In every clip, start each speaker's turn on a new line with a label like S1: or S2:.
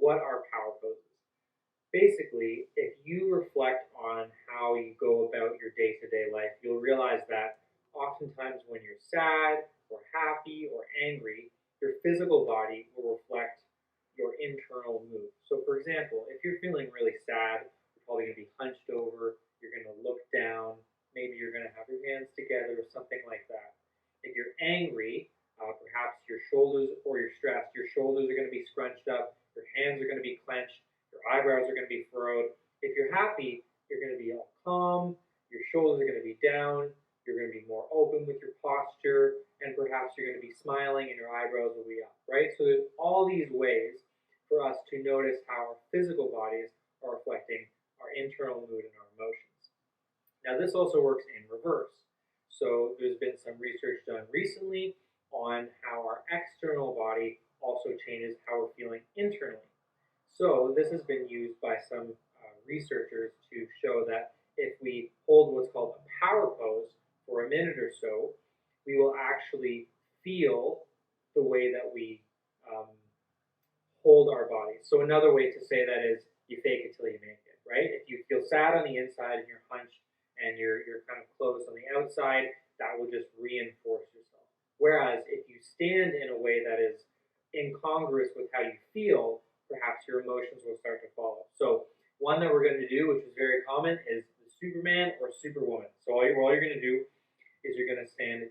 S1: what are power poses? Basically, if you reflect on how you go about your day-to-day life, you'll realize that oftentimes when you're sad or happy or angry, your physical body will reflect your internal mood. So for example, if you're feeling really sad, you're probably going to be hunched over, you're going to look down, maybe you're going to have your hands together or something like that. If you're angry, perhaps your shoulders, or you're stressed, your shoulders are going to be scrunched up, your hands are going to be clenched, your eyebrows are going to be furrowed. If you're happy, you're going to be all calm, your shoulders are going to be down, you're going to be more open with your posture, and perhaps you're going to be smiling and your eyebrows will be up, right? So there's all these ways for us to notice how our physical bodies are reflecting our internal mood and our emotions. Now this also works in reverse. So there's been some research done recently on how our external body also changes how we're feeling internally. So this has been used by some researchers to show that if we hold what's called a power pose for a minute or so, we will actually feel the way that we hold our bodies. So another way to say that is you fake it till you make it, right? If you feel sad on the inside and you're hunched and you're kind of closed on the outside, that will just reinforce yourself. Whereas if you stand in a way that is incongruous with how you feel, perhaps your emotions will start to follow. So one that we're going to do, which is very common, is the Superman or Superwoman. So all you're going to do is you're going to stand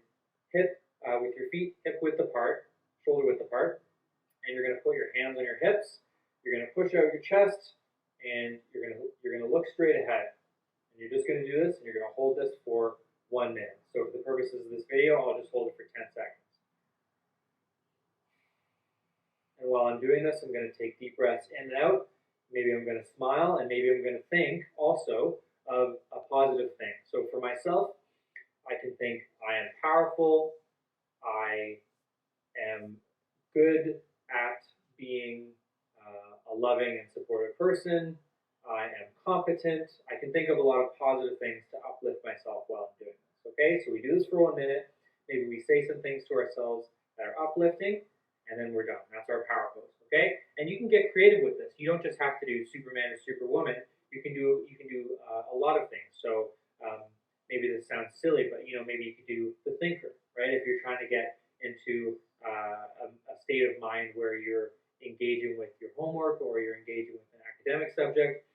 S1: hip with your feet hip width apart, shoulder width apart, and you're going to put your hands on your hips. You're going to push out your chest, and you're going to look straight ahead. And you're just going to do this, and you're going to hold this for 1 minute. So for the purposes of this video, I'll just hold it for 10 seconds. And while I'm doing this, I'm going to take deep breaths in and out. Maybe I'm going to smile, and maybe I'm going to think also of a positive thing. So for myself, I can think I am powerful, I am good at being a loving and supportive person, I am competent. I can think of a lot of positive things to uplift myself while I'm doing this. Okay, so we do this for 1 minute. Maybe we say some things to ourselves that are uplifting, and then we're done. That's our power pose. Okay, and you can get creative with this. You don't just have to do Superman or Superwoman. You can do a lot of things. So maybe this sounds silly, but maybe you could do the thinker, right? If you're trying to get into a state of mind where you're engaging with your homework or you're engaging with an academic subject,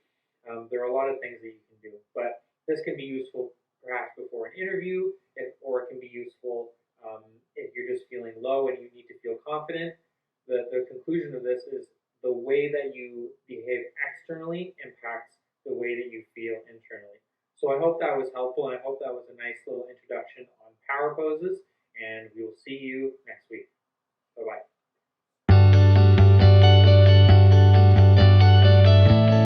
S1: there are a lot of things that you can do. But this can be useful perhaps before an interview, or it can be useful if you're just feeling low and you need to feel confident. The conclusion of this is the way that you behave externally impacts the way that you feel internally. So I hope that was helpful, and I hope that was a nice little introduction on power poses, and we will see you next week. Bye-bye.